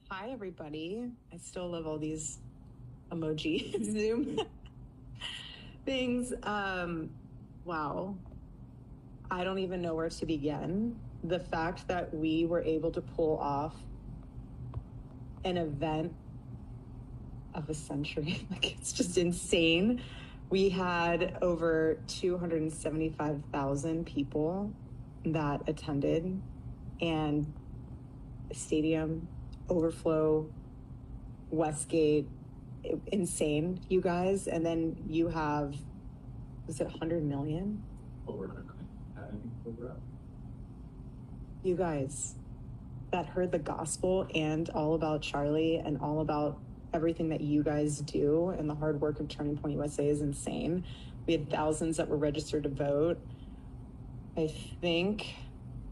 Hi, everybody. I still love all these emoji Zoom things. Wow. I don't even know where to begin. The fact that we were able to pull off an event of a century, like it's just insane. We had over 275,000 people that attended, and stadium overflow, Westgate, insane, you guys. And then you have, was it 100 million? You guys that heard the gospel and all about Charlie and all about everything that you guys do, and the hard work of Turning Point USA is insane. We had thousands that were registered to vote. I think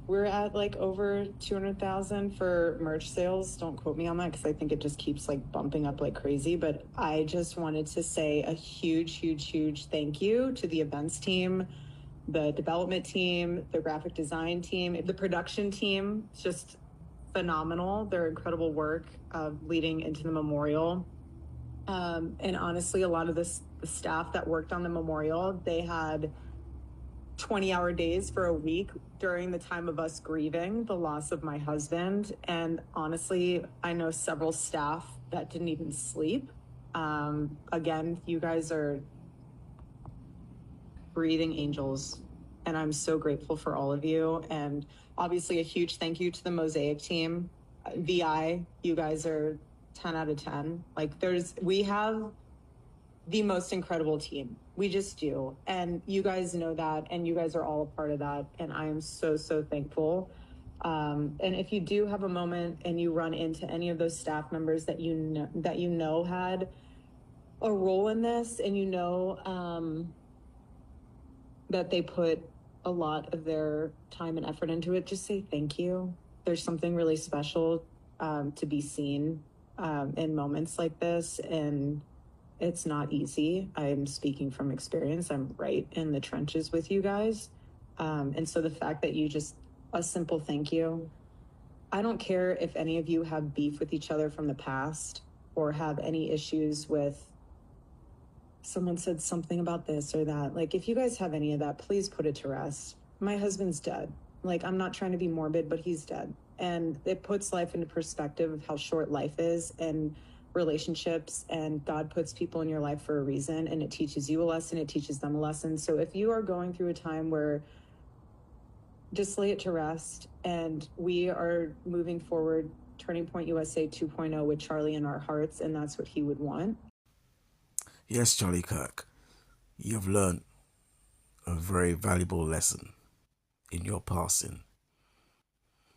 we're at like over 200,000 for merch sales. Don't quote me on that because I think it just keeps like bumping up like crazy. But I just wanted to say a huge, huge, huge thank you to the events team, the development team, the graphic design team, the production team. It's just phenomenal. Their incredible work of leading into the memorial. And honestly, a lot of the staff that worked on the memorial, they had 20-hour days for a week during the time of us grieving the loss of my husband. And honestly, I know several staff that didn't even sleep. Again, you guys are breathing angels, and I'm so grateful for all of you. And obviously a huge thank you to the Mosaic team. VI, you guys are 10 out of 10. Like we have the most incredible team. We just do. And you guys know that, and you guys are all a part of that. And I am so, so thankful. And if you do have a moment and you run into any of those staff members that you know had a role in this, and that they put a lot of their time and effort into it, just say thank you. There's something really special to be seen in moments like this, and it's not easy. I'm speaking from experience. I'm right in the trenches with you guys. And so the fact that a simple thank you. I don't care if any of you have beef with each other from the past or have any issues with someone said something about this or that. Like, if you guys have any of that, please put it to rest. My husband's dead. Like, I'm not trying to be morbid, but he's dead. And it puts life into perspective of how short life is and relationships, and God puts people in your life for a reason, and it teaches you a lesson, it teaches them a lesson. So if you are going through a time where, just lay it to rest, and we are moving forward, Turning Point USA 2.0 with Charlie in our hearts, and that's what he would want. Yes, Charlie Kirk, you have learned a very valuable lesson in your passing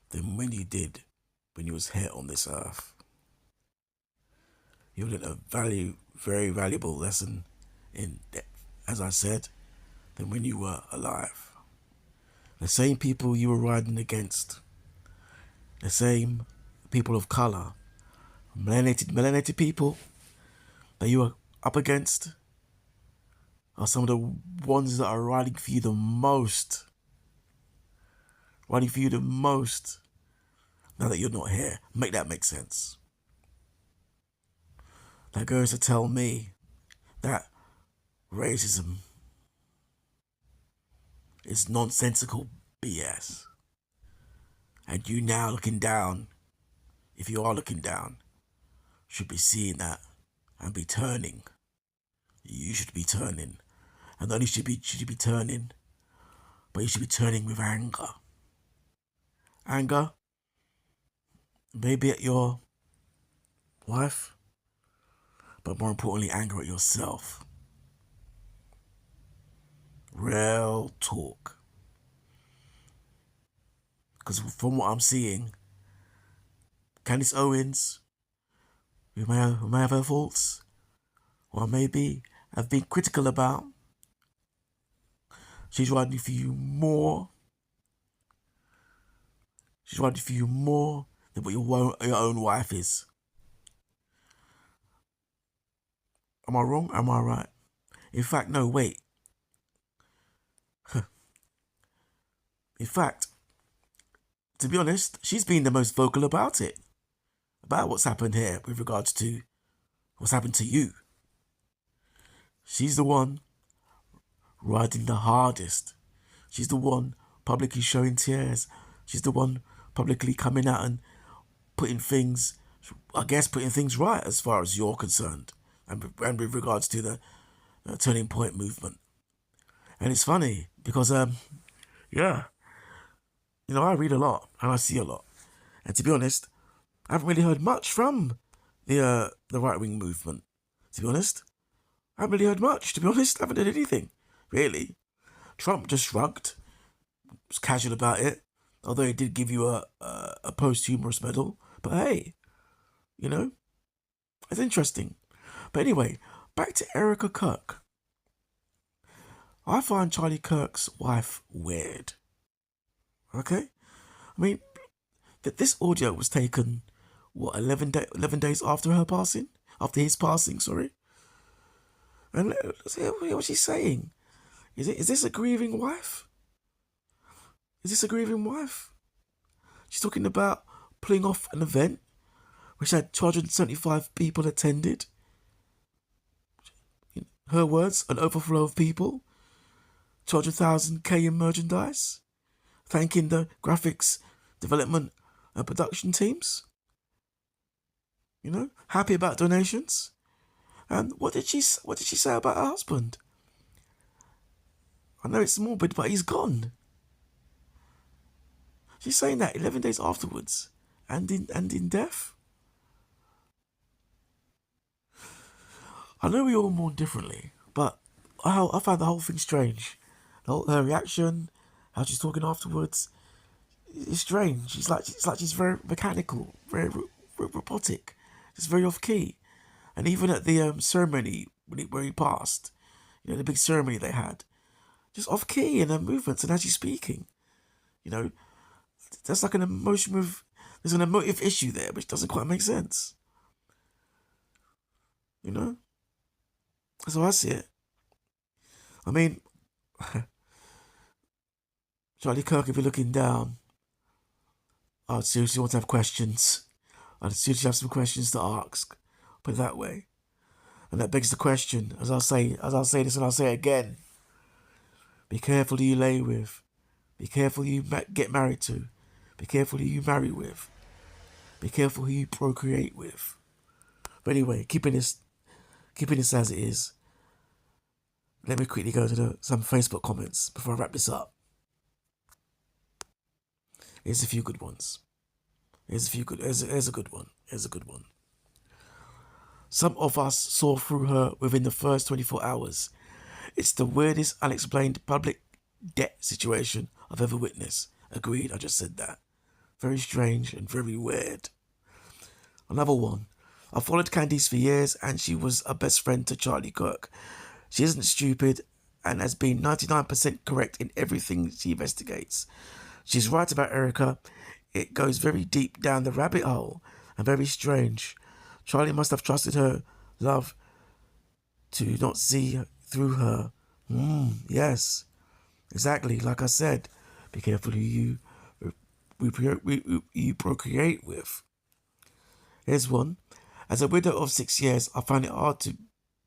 than when you did when you was here on this earth. You learned a very valuable lesson in depth, as I said, than when you were alive. The same people you were riding against, the same people of color, melanated people that you were up against are some of the ones that are riding for you the most. Riding for you the most now that you're not here. Make that make sense. That goes to tell me that racism is nonsensical BS. And you now looking down, if you are looking down, should be seeing that and be turning. You should be turning. And not only should you be turning, but you should be turning with anger. Anger, maybe at your wife, but more importantly, anger at yourself. Real talk. Because from what I'm seeing, Candice Owens, who may have her faults, or maybe have been critical about, she's riding for you more. She's riding for you more than what your own wife is. Am I wrong? Am I right? In fact, no, wait. In fact, to be honest, she's been the most vocal about it. about what's happened here with regards to what's happened to you. She's the one riding the hardest. She's the one publicly showing tears. She's the one publicly coming out and putting things right as far as you're concerned, and with regards to the Turning Point movement. And it's funny because, yeah, you know, I read a lot and I see a lot. And to be honest, I haven't really heard much from the right-wing movement, to be honest. I haven't really heard much, to be honest. I haven't heard anything, really. Trump just shrugged, was casual about it, although he did give you a posthumous medal. But hey, you know, it's interesting. But anyway, back to Erika Kirk. I find Charlie Kirk's wife weird. Okay? I mean, that this audio was taken, 11 days after her passing? After his passing, sorry. And let's hear what she's saying. Is this a grieving wife? Is this a grieving wife? She's talking about pulling off an event which had 275 people attended. In her words, an overflow of people. 200,000 in merchandise. Thanking the graphics development and production teams. You know, happy about donations. And what did she say about her husband? I know it's morbid, but he's gone. She's saying that 11 days afterwards, and in death. I know we all mourn differently, but I found the whole thing strange. Her reaction, how she's talking afterwards, it's strange. It's like she's very mechanical, very robotic, just very off key. And even at the ceremony where he passed, you know, the big ceremony they had, just off key in her movements and as she's speaking, you know, that's like an emotive issue there, which doesn't quite make sense. You know, that's how I see it. I mean, Charlie Kirk, if you're looking down, I'd seriously want to have questions. I'd seriously have some questions to ask. Put it that way. And that begs the question, as I'll say this and I'll say it again. Be careful who you lay with. Be careful who you get married to. Be careful who you marry with. Be careful who you procreate with. But anyway, keeping this as it is, let me quickly go to some Facebook comments before I wrap this up. Here's a few good ones. Here's a good one. Some of us saw through her within the first 24 hours. It's the weirdest unexplained public debt situation I've ever witnessed. Agreed, I just said that. Very strange and very weird. Another one. I followed Candice for years and she was a best friend to Charlie Kirk. She isn't stupid and has been 99% correct in everything she investigates. She's right about Erika. It goes very deep down the rabbit hole and very strange. Charlie must have trusted her love to not see through her. Yes, exactly. Like I said, be careful who you procreate with. Here's one. As a widow of 6 years, I find it hard to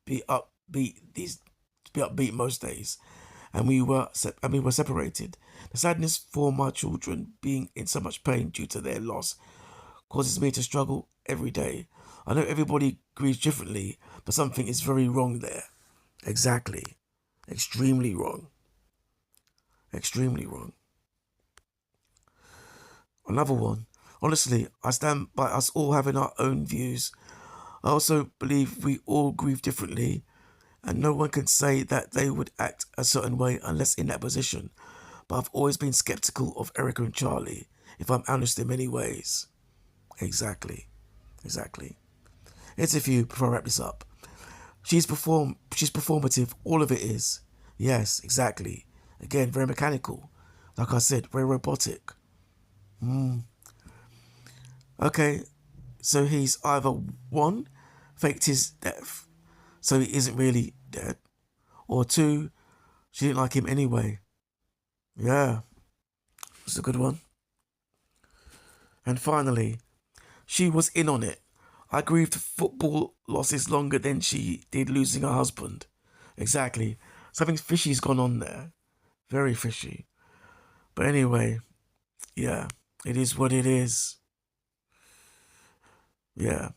be upbeat most days, and we were separated. The sadness for my children being in so much pain due to their loss causes me to struggle every day. I know everybody grieves differently, but something is very wrong there. Exactly. Extremely wrong. Extremely wrong. Another one. Honestly, I stand by us all having our own views. I also believe we all grieve differently, and no one can say that they would act a certain way unless in that position. But I've always been skeptical of Erika and Charlie, if I'm honest in many ways. Exactly. Here's a few before I wrap this up. She's performative, all of it is. Yes, exactly. Again, very mechanical. Like I said, very robotic. Okay, so he's either one, faked his death, so he isn't really dead, or two, she didn't like him anyway. Yeah, it's a good one. And finally, She was in on it. I grieved football losses longer than she did losing her husband. Exactly. Something fishy's gone on there. Very fishy. But anyway, yeah, it is what it is. Yeah.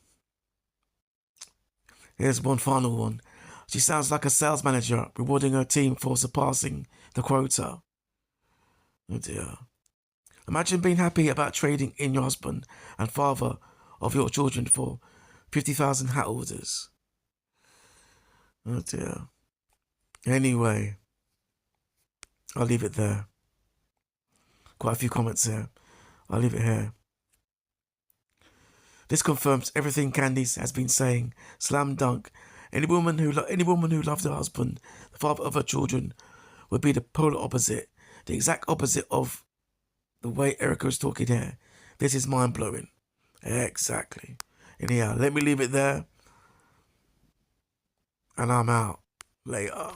Here's one final one. She sounds like a sales manager rewarding her team for surpassing the quota. Oh dear. Imagine being happy about trading in your husband and father of your children for 50,000 hat orders. Oh dear. Anyway, I'll leave it there. Quite a few comments here. I'll leave it here. This confirms everything Candice has been saying. Slam dunk. Any woman who loved her husband, the father of her children, would be the polar opposite, the exact opposite of the way Erika is talking here. This is mind blowing. Exactly. Anyhow, let me leave it there, and I'm out. Later.